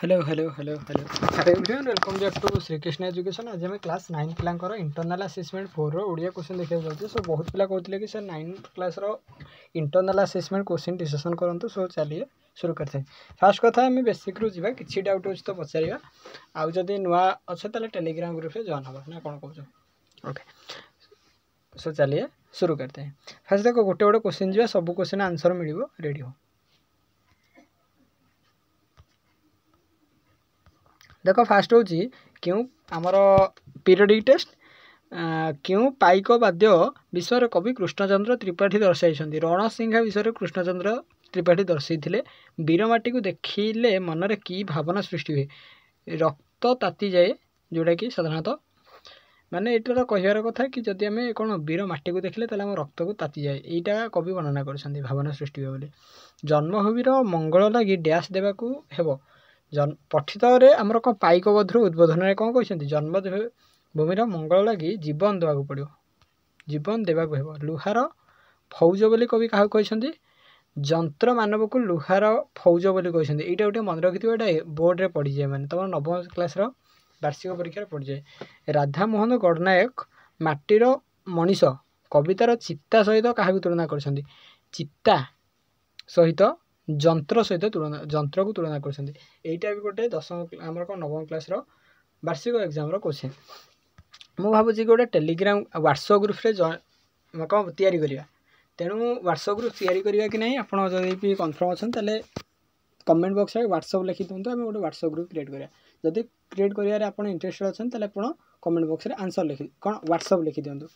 Hello hello hello hello hello everyone welcome back to Shrikrishna education. आज आम class 9 पिलांकर internal assessment 4 Odia question देखा जाऊँ। सो बहुत पिला कहते कि sir 9 class internal assessment question discussion करूँ। सो चलिए शुरू करते हैं। फास्ट कथा आम बेसिक रू जा कि डाउट अच्छे तो पचार आउ जदि नुआ अच्छे तो टेलीग्राम ग्रुप से जॉइन हम ना कौन कौन ओके। सो चलिए शुरू करते हैं। फास्ट देखो गोटे गोटे क्वेश्चन जा सब क्वेश्चन आंसर मिल रेडी हो। देख फास्ट हूँ क्यों आमर पीरियडिक टेस्ट क्यों पाइक वाद्य विषय कवि कृष्णचंद्र त्रिपाठी दर्शाई रणसिंघा विषय कृष्णचंद्र त्रिपाठी दर्शाई वीरमाटी को देखिले मनरे की भावना सृष्टि हुए रक्त ताती जाए जोटा कि साधारणतः माने एटार कहबार कथा कि जदि आम कौन वीर माटी को देखले आम रक्त को ताती जाए यहीटा कवि वर्णना कर भावना सृष्टि हुए बोली जन्मभूमिर मंगल लगी डैश देवाकू हेब पठित आमर कौन पाइक बधर उद्बोधन में कौन कहते जन्मभूमिर मंगल लगी जीवन देवाक पड़ो जीवन देवाक हेब लुहार फौज बोली कवि क्या कहते जंत्र मानव को लुहार फौज बोली कहते यहाँ गोटे मन रखि यहाँ बोर्ड में पड़ जाए मैंने तुम नवम क्लास वार्षिक परीक्षा पड़ जाए राधामोहन गणनायक माटीर मनीष कवितार चित्ता सहित क्या तुलना कर चित्ता सहित जंत्र सहित तुलना जंत्र को तुलना कर भी गोटे 10 आमर कौन नवम क्लास वार्षिक एग्जाम क्वेश्चन मु भावुँ कि गोटे टेलीग्राम व्हाट्सएप ग्रुप रे कौन तैयारी करिया तेणु व्हाट्सएप ग्रुप तैयारी करिया कि नहीं आपड़ जब कन्फर्म अच्छा कमेंट बॉक्स में व्हाट्सएप लिखि दिखाँ आम गोटे व्हाट्सएप ग्रुप क्रिएट करिया जदि क्रिएट करियारे आप इंटरेस्टेड अच्छा आप कमेंट बॉक्स में आंसर लिखि कौन व्हाट्सएप लिखि दिंतु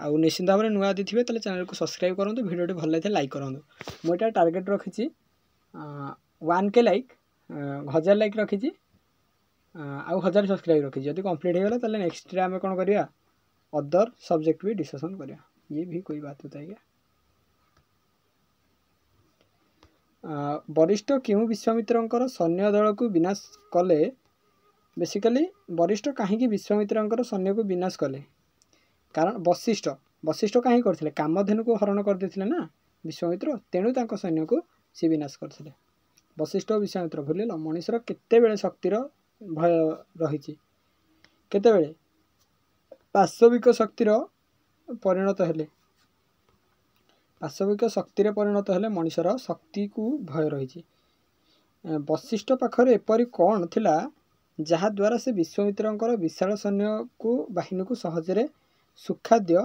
आउ निश्चित भाव में नुआ यदि थे चैनल को सब्सक्राइब करूँ वीडियो भल लगे लाइक करूँ मुझे टार्गेट रखी 1K लाइक 1000 लाइक रखी आउ 1000 सब्सक्राइब रखी जब कंप्लीट हो गला नेक्स्ट आम कौन करिया अदर सब्जेक्ट भी डिस्कसन करिया ये भी कोई बात होता है क्या वरिष्ठ क्यों विश्वामित्र सैन्य दल को विनाश कले बेसिकली वरिष्ठ कहीं विश्वामित्र सैन्य को विनाश कले कारण वशिष्ठ वशिष्ठ कहीं करते कामधेनु को हरण करदे ना विश्वामित्र तेणु तांको सैन्य को सी विनाश करते वशिष्ठ विश्वामित्र भूल मनीषर केते शक्तिर भय रही केते पार्श्विक शक्तिर परिणत हेले पार्श्विक शक्ति परिणत हेले मनीषर शक्ति को भय रही वशिष्ठ पाखरे एपरी कौन थिला जहाद्वारा से विश्वामित्र विशाल सैन्य को बाहिनी को सहजरे सुखाद्य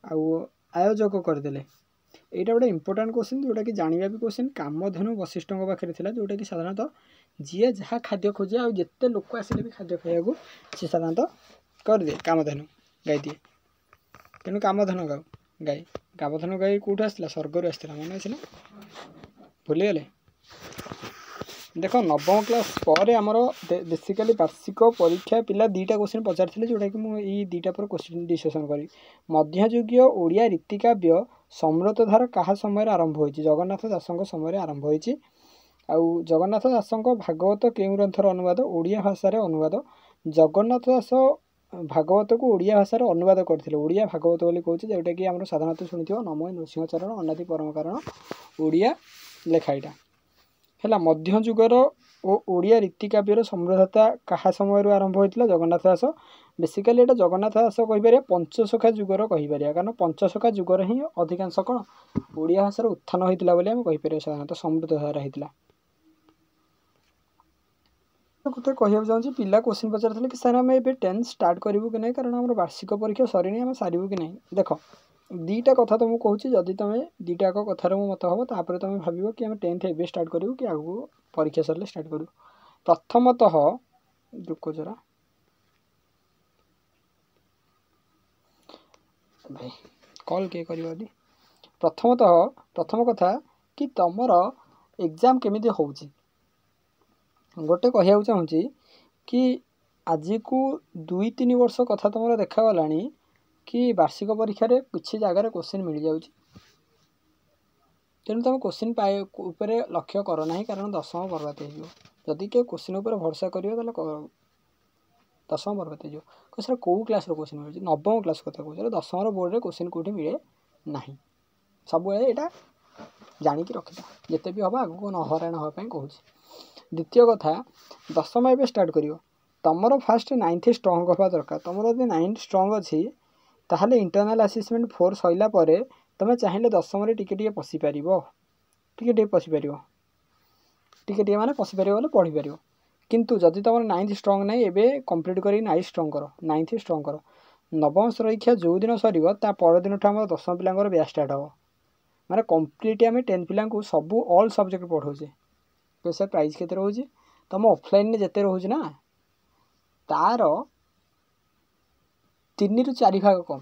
आयोजक करदे यहाँ गोटे इंपोर्टाट क्वेश्चन जोटा कि जाना भी क्वेश्चन कामधेनु वशिष्ठ पाखे था जोटा कि साधारणतः जी जहाँ खाद्य खोजे आ जिते लोक आसिले भी खाद्य खाया सी साधारणतः करदे कामधेनु गाई दिए तेणु कामधेनु गाई कामधेनु गाई कौटू आसला स्वर्गर आसला मन अच्छे भूलीगले देख नवम क्लास पर आमर बेसिकाली वार्षिक परीक्षा पिला 2टा क्वेश्चन पचार जोटा कि मुझे 2टा पर क्वेश्चन डिस्कसन करी मध्ययुगीय ओडिया रीतिकाव्य सम्रतधार क्या समय आरंभ हो जगन्नाथ दासों समय आरंभ हो जगन्नाथ दासों भागवत केउं ग्रंथर अनुवाद ओडिया भाषा अनुवाद जगन्नाथ दास भागवत को ओडिया भाषा अनुवाद करते ओडिया भागवत बोली कहूँ जोटा कि आम साधारणतः शुणी नमो नृसिंहचरण अनादि परम कारण ओडिया लेखाईटा है मध्ययुगर ओडिया रीतिकाव्यर समृद्धता क्या समय आरंभ होता जगन्नाथ दास बेसिकाली यहाँ जगन्नाथ दास कहीपर पंचसखा जुगर कहीपर कारण पंचसखा जुगर ही अधिकांश कौन ओडिया भाषार उत्थान होता आम कहीपर साधारणतः समृद्धधारा होता कथा कहना चाहूँगी पिला क्वेश्चन पचार कि सर आम ए 10 स्टार्ट करूँ कि नहीं कारण आम वार्षिक परीक्षा सरी आम सारू कि नहीं देख 2टा कथा तो मुझे कहूँ जदि तुम 2टा कथार मो मत हम तापर तुम भाव कि आम 10th एवं स्टार्ट करूँ कि आगू परीक्षा सरले स्टार्ट करूँ प्रथमतः दुख जरा भाई कल किए कर प्रथम कथा कि तुमर एग्जाम केमी हो गोटे कहना चाहूँगी कि आज को 2-3 वर्ष कथा तुम देखागला कि वार्षिक परीक्षा किसी जगार क्वेश्चन मिल जाऊँ तेणु तुम क्वेश्चन पाए लक्ष्य कर ना कारण 10th बर्बाद हो जदि के क्वेश्चन उपर भरोसा कर 10th बर्बाद हो सर कौ क्लास क्वेश्चन मिले 9th क्लास कथा कहूँ 10th बोर्ड में क्वेश्चन कौटी मिले ना सब यहाँ जाणिकी रखी जिते भी हम आगे न हराण हाँपाई कहूँ द्वितीय कथा दशम एवं स्टार्ट कर तुमर फास्ट 9th स्ट्रंग हवा दरकार तुम जब 9th स्ट्रंग अच्छी ताहले इंटरनल असेसमेंट 4 सैला तुम चाहिए दशम टे पशिपार टे पशिपार टे माने पशिपार बोले पढ़ी पार किंतु जदि तुम 9th स्ट्रंग ना एवं कंप्लीट कर 9th स्ट्रंग कर 9th स्ट्रंग कर नवम सुरक्षा जो दिन सर परदिन आम दशम पिलांर बैच स्टार्ट हम माने कंप्लीट आम 10 पिला सबू ऑल सब्जेक्ट पढ़ाऊे तो सर प्राइस के रोचे तुम ऑफलाइन जिते रोचे ना तार 3 ରୁ 4 भाग कम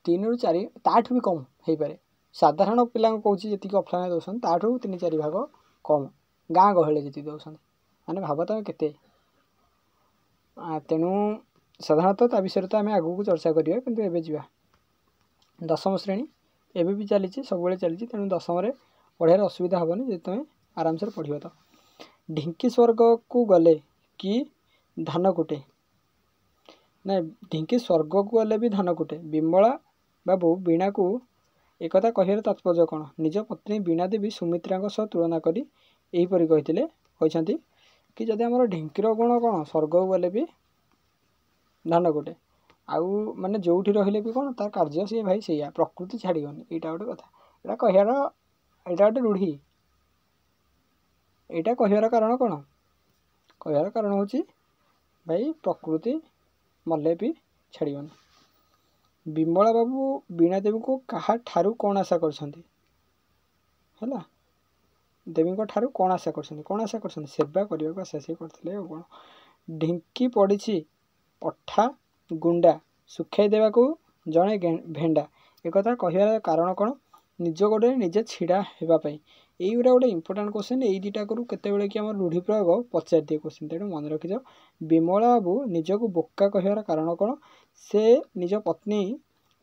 3 ରୁ 4 ताठू भी कम हो पारे साधारण पिला कौन जी ऑफलाइन दौरान ताठू 3-4 भाग कम गाँ गहले जी दौरान मैंने भाव तुम के तेणु साधारणतः ता विषय तो आम आगू को चर्चा करिया किंतु एबे जीवा दशम श्रेणी एबे भी चली सब चली तेणु दशम पढ़ार असुविधा हेनी जो तुम आराम से पढ़ तो ढिंकी स्वर्ग को गले कि धान कुटे ना ढिंकी स्वर्ग को गले भी धान कुटे विमला बाबू वीणा को एक कह तात्पर्य कौन निज पत्नी वीणा देवी सुमित्रा सह तुलना करी यहीपरि कहते कि जदि आम ढिंकीर गुण कौन स्वर्ग को गले भी धान कुटे आउ माने जो रहिले भी कौन तार कार्य सी भाई से प्रकृति छाड़गनी यहाँ गोटे कथा यहाँ कहार यहाँ गोटे रूढ़ी यहाँ कहार कारण कौन कहार कारण हूँ भाई प्रकृति मल्ले भी छाड़गनी विमला बाबू वीणा देवी को क्या ठारू कौन आशा करछंती है देवी ठारू कौन आशा कर सेवा करने को आशा सी करते कौन ढिंकी पड़ी अठा गुंडा सुखाई देवा को जड़े भेंडा एक कहार कारण कौन निज गोड़े निजे छिड़ा होगापाई यहीगुरा गोटे इंपोर्टाट क्वेश्चन यही दुटा करूँ केतबेले कि आम रूढ़ी प्रयोग पचार दिए क्वेश्चन तेणु मन रखिज विमला बाबू निजक बोका कहार कारण कौन से निज पत्नी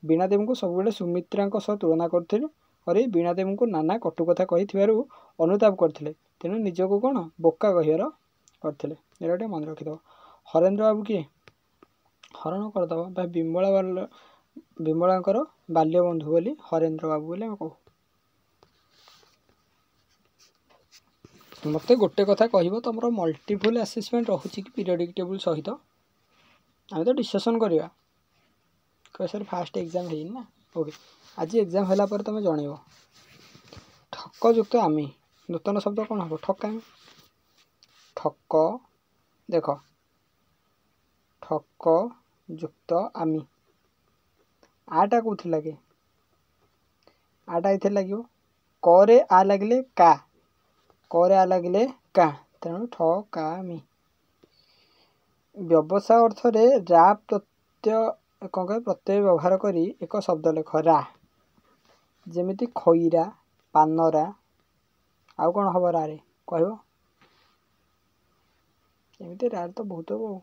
वीणा देवी को सब सुमित्रा सह तुलना कर वीणा देवी को नाना कटुकथा कही अनुताप करते तेणु निजक कौन बोका कहार करते गोटे मन रखिद हरेन्द्र बाबू किए हरण करदे विमलांकर बाल्य बंधु बोली हरेन्द्र बाबू बोली कहू मत गोटे कथा कह तुम मल्टीपल असेसमेंट रोचे कि पीरियडिक टेबल सहित आम तो डिस्कसन करवा कह सर फास्ट एग्जाम है ना ओके आज एग्जाम है तुम जन ठक युक्त आमी नूतन शब्द कौन हम ठकामी ठक देख ठक युक्त आमी आटा कौन लगे आटा ये लगे करे आ लगे का करे आ लगे का तेणु ठकामी व्यवसाय अर्थ रे रा प्रत्यय कौन कह प्रत्यय व्यवहार करी एक शब्द लेख रा जमीती खईरा पानरा आउ कौन हम रे कह एमती रा तो बहुत हम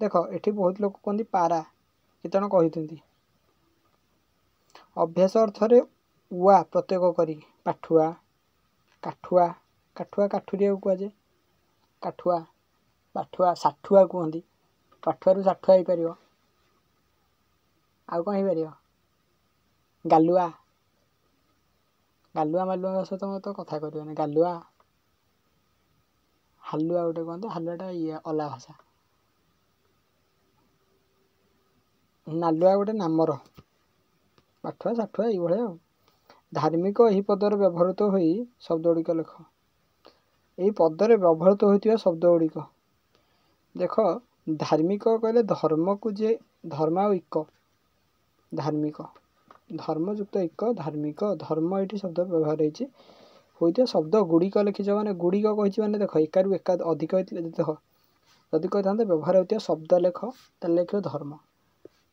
देख एठी बहुत लोग कहते पारा केत कहते अभ्यास अर्थ रे उआ प्रत्येक करी पाठुआ काठुआ काठुआ काठुरिया कहुए काठुआ पाठुआ साठुआ कहती पाठुआरू साठुआ हो पार आउ कौन हो पार गालुआ गालुआ मालुआ सहित मत कथा कर गालुआ हालुआ गोटे कहते हालुआटा ये अला भाषा नालुआ गोटे नामर पाठुआ साठुआ ये धार्मिक यही पदर व्यवहृत हो शब्द गुड़िक लेख यही पदर व्यवहृत होता शब्द गुड़िक देख धार्मिक कहले धर्म को जे धर्म इक धार्मिक धर्मयुक्त इक धार्मिक धर्म ये शब्द व्यवहार होता शब्द गुड़िक लिखिज मैंने गुड़िक कही मैंने देख एकारु एका अधिक देख जदि कही था व्यवहार होता शब्द लेख ताले लिख धर्म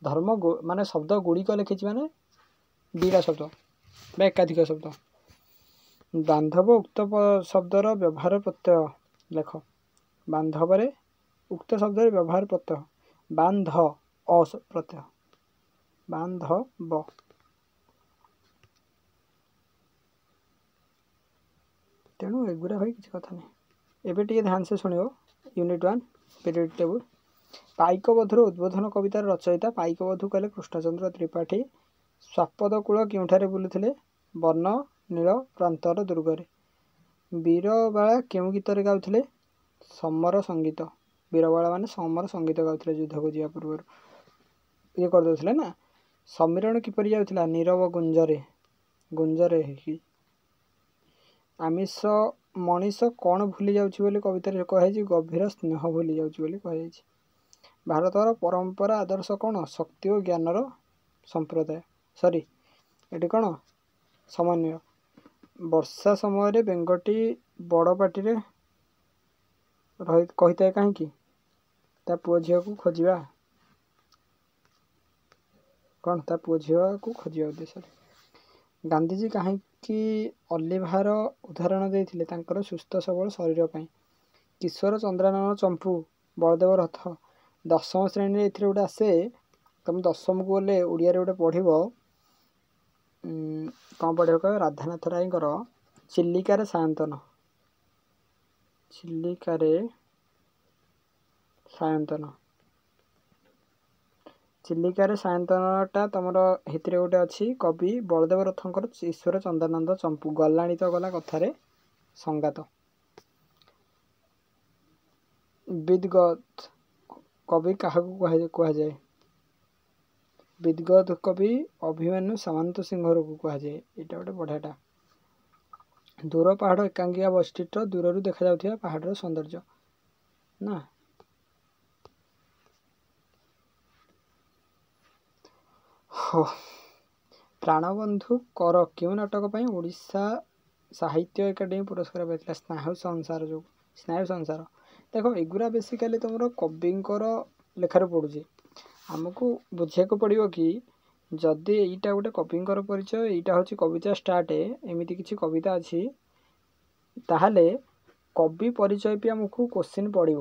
धर्म माने शब्द गुड़िक लिखी मैंने दुईटा शब्द एकाधिक शब्द बांधव उक्त शब्दर व्यवहार प्रत्यय लेख बांधव उक्त शब्द व्यवहार प्रत्यय बांध अ प्रत्यय बांधव तेणु एगुरा भाई किसी कथा नहीं एबे टिके ध्यान से शुणो यूनिट 1 पीरियड टेबल पाइक बधुर उद्बोधन कवितार रचयिता पाइक बधु कहले कृष्णचंद्र त्रिपाठी स्वापद कूल केउठारे बुलुथिले वर्ण नील प्रांतर दुर्गरे ବୀରବାଳା କେଉଁ ଗୀତରେ ଗାଉଥିଲେ? ସମର ସଙ୍ଗୀତ। ବୀରବାଳା ମାନେ ସମର ସଙ୍ଗୀତ ଗାଉଥିଲେ ଯୁଦ୍ଧକୁ ଯିବା ପୂର୍ବରୁ। ଇଏ କରିଦେଉଥିଲେ ନା। ସମୀରଣ କିପରି ଯାଉଥିଲା? ନୀରବ ଗୁଞ୍ଜରେ ହେଇକି। ମଣିଷ କ'ଣ ଭୁଲି ଯାଉଛି ବୋଲି କବିତାରେ କୁହାଯାଇଛି? ଗଭୀର ସ୍ନେହ ଭୁଲି ଯାଉଛି ବୋଲି କୁହାଯାଇଛି। ଭାରତର ପରମ୍ପରା ଆଦର୍ଶ କ'ଣ? ଶକ୍ତି ଓ ଜ୍ଞାନର ସମ୍ପ୍ରଦାୟ। ଏଠି କ'ଣ? ସମନ୍ୱୟ। ବର୍ଷା ସମୟରେ ବେଙ୍ଗଟି ବଡ଼ ପାଟିରେ କହିଥାଏ କାହିଁକି? ତା ପୁଅ ଝିଅକୁ ଖୋଜିବା ଉଦ୍ଦେଶ୍ୟରେ। ଗାନ୍ଧିଜୀ କାହିଁକି ଅଲିଭାର ଉଦାହରଣ ଦେଇଥିଲେ? ତାଙ୍କର ସୁସ୍ଥ ସବଳ ଶରୀର ପାଇଁ। କିଶୋର ଚନ୍ଦ୍ରାନନ ଚମ୍ପୁ, ବଳଦେବ ରଥ। ଦଶମ ଶ୍ରେଣୀରେ ଏଥିରେ ଗୋଟେ ଆସେ। ତମେ ଦଶମକୁ ଗଲେ ଓଡ଼ିଆରେ ଗୋଟେ ପଢ଼ିବ। କ'ଣ ପଢ଼ିବ କହିବ? ରାଧାନାଥ ରାୟଙ୍କର ଚିଲିକାରେ ସାୟନ୍ତନ। ଚିଲିକାରେ ସାୟନ୍ତନଟା ତମର ସେଥିରେ ଗୋଟେ ଅଛି। କବି ବଳଦେବ ରଥଙ୍କର ଈଶ୍ୱର ଚନ୍ଦ୍ରାନନ୍ଦ ଚମ୍ପୁ। ଗଲାଣି ତ ଗଲା କଥାରେ ସଂଗାତ। ବିଦ୍ଗତ କବି କାହାକୁ କୁହାଯାଏ? ବିଦ୍ଗତ କବି ଅଭିମନ୍ୟୁ ସାମନ୍ତ ସିଂହରକୁ କୁହାଯାଏ। ଏଇଟା ଗୋଟେ ବଢ଼ିଆଟା। ଦୂର ପାହାଡ଼ ଏକାଙ୍କିଆ ବୈଶିଷ୍ଟ୍ୟ, ଦୂରରୁ ଦେଖାଯାଉଥିବା ପାହାଡ଼ର ସୌନ୍ଦର୍ଯ୍ୟ ନା। ପ୍ରାଣବନ୍ଧୁ କର କେଉଁ ନାଟକ ପାଇଁ ଓଡ଼ିଶା ସାହିତ୍ୟ ଏକାଡେମୀ ପୁରସ୍କାର ପାଇଥିଲା? ସ୍ନାୟୁ ସଂସାର। ଦେଖ, ଏଗୁଡ଼ା ବେସିକାଲି ତୁମର କବିଙ୍କର ଲେଖାରେ ପଡ଼ୁଛି। ଆମକୁ ବୁଝିବାକୁ ପଡ଼ିବ କି ଯଦି ଏଇଟା ଗୋଟେ କବିଙ୍କର ପରିଚୟ, ଏଇଟା ହେଉଛି କବିତା ଷ୍ଟାର୍ଟ, ଏମିତି କିଛି କବିତା ଅଛି, ତାହେଲେ କବି ପରିଚୟ ବି ଆମକୁ କୋଶ୍ଚିନ୍ ପଡ଼ିବ।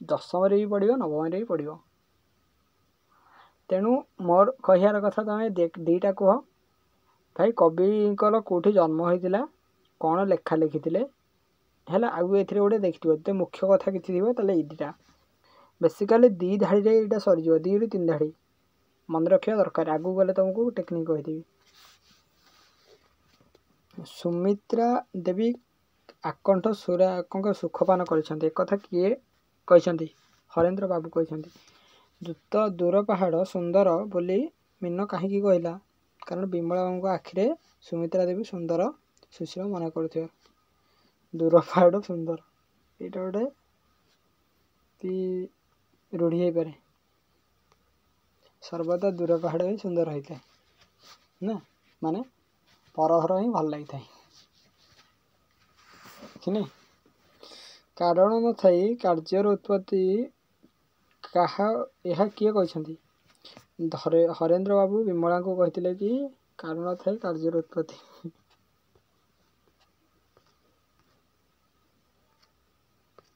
ଦଶମରେ ବି ପଡ଼ିବ, ନବମରେ ବି ପଡ଼ିବ। ତେଣୁ ମୋର କହିବାର କଥା, ତମେ ଦୁଇଟା କୁହ ଭାଇ, କବିଙ୍କର କେଉଁଠି ଜନ୍ମ ହୋଇଥିଲା, କ'ଣ ଲେଖା ଲେଖିଥିଲେ ହେଲା। ଆଉ ଏଥିରେ ଗୋଟେ ଦେଖିଥିବ, ଯଦି ମୁଖ୍ୟ କଥା କିଛି ଥିବ ତାହେଲେ ଏଇ ଦୁଇଟା। ବେସିକାଲି 2 ଧାଡ଼ିରେ ଏଇଟା ସରିଯିବ, 2ରୁ 3 ଧାଡ଼ି ମନେ ରଖିବା ଦରକାର। ଆଗକୁ ଗଲେ ତୁମକୁ ଟେକ୍ନିକ୍ କହିଦେବି। ସୁମିତ୍ରା ଦେବୀ ଆକଣ୍ଠ ସୁରାଙ୍କ ସୁଖପାନ କରିଛନ୍ତି, ଏକଥା କିଏ କହିଛନ୍ତି? ହରେନ୍ଦ୍ର ବାବୁ କହିଛନ୍ତି। ଦୂର ପାହାଡ଼ ସୁନ୍ଦର ବୋଲି ମୀନ କାହିଁକି କହିଲା? କାରଣ ବିମଳାଙ୍କ ଆଖିରେ ସୁମିତ୍ରା ଦେବୀ ସୁନ୍ଦର ସୁଶୀଳ ମନେ କରୁଥିବ। ଦୂର ପାହାଡ଼ ସୁନ୍ଦର, ଏଇଟା ଗୋଟେ ରୂଢ଼ି ହେଇପାରେ। ସର୍ବଦା ଦୂର ପାହାଡ଼ ହିଁ ସୁନ୍ଦର ହୋଇଥାଏ ନା, ମାନେ ପରଘର ହିଁ ଭଲ ଲାଗିଥାଏ କି ନାହିଁ। କାରଣ ନଥାଇ କାର୍ଯ୍ୟର ଉତ୍ପତ୍ତି ଏହା କିଏ କହିଛନ୍ତି? ହରେନ୍ଦ୍ର ବାବୁ ବିମଳାଙ୍କୁ କହିଥିଲେ କି କାରଣ ଥାଏ କାର୍ଯ୍ୟର ଉତ୍ପତ୍ତି।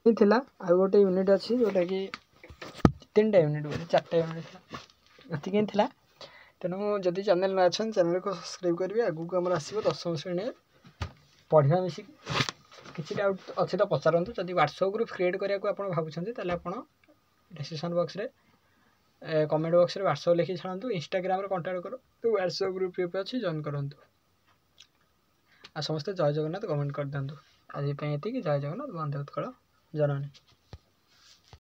ଥିଲା। ଆଉ ଗୋଟେ ୟୁନିଟ୍ ଅଛି ଯେଉଁଟାକି 3ଟା ୟୁନିଟ୍, 4ଟା ୟୁନିଟ୍ ଥିଲା, ଏତିକି ଥିଲା। ତେଣୁ ଯଦି ଚ୍ୟାନେଲ୍ ନ ଅଛନ୍ତି ଚ୍ୟାନେଲ୍କୁ ସବସ୍କ୍ରାଇବ୍ କରିବେ। ଆଗକୁ ଆମର ଆସିବ 10ମ ଶ୍ରେଣୀରେ ପଢ଼ିବା ମିଶିକି। କିଛି ଡାଉଟ୍ ଅଛି ତ ପଚାରନ୍ତୁ। ଯଦି ହ୍ୱାଟ୍ସଆପ୍ ଗ୍ରୁପ୍ କ୍ରିଏଟ୍ କରିବାକୁ ଆପଣ ଭାବୁଛନ୍ତି ତାହେଲେ ଆପଣ ଡିସ୍କ୍ରିପ୍ସନ୍ ବକ୍ସରେ କମେଣ୍ଟ ବକ୍ସରେ ହ୍ୱାଟ୍ସଆପ୍ ଲେଖି ଛାଡ଼ନ୍ତୁ। ଇନଷ୍ଟାଗ୍ରାମରେ କଣ୍ଟାକ୍ଟ କରନ୍ତୁ, ହ୍ୱାଟ୍ସଆପ୍ ଗ୍ରୁପ୍ ଏବେ ଅଛି, ଜଏନ୍ କରନ୍ତୁ। ଆଉ ସମସ୍ତେ ଜୟ ଜଗନ୍ନାଥ କମେଣ୍ଟ କରିଦିଅନ୍ତୁ। ଆଜି ପାଇଁ ଏତିକି। ଜୟ ଜଗନ୍ନାଥ, ବନ୍ଦେ ଉତ୍କଳ ଜନନୀ।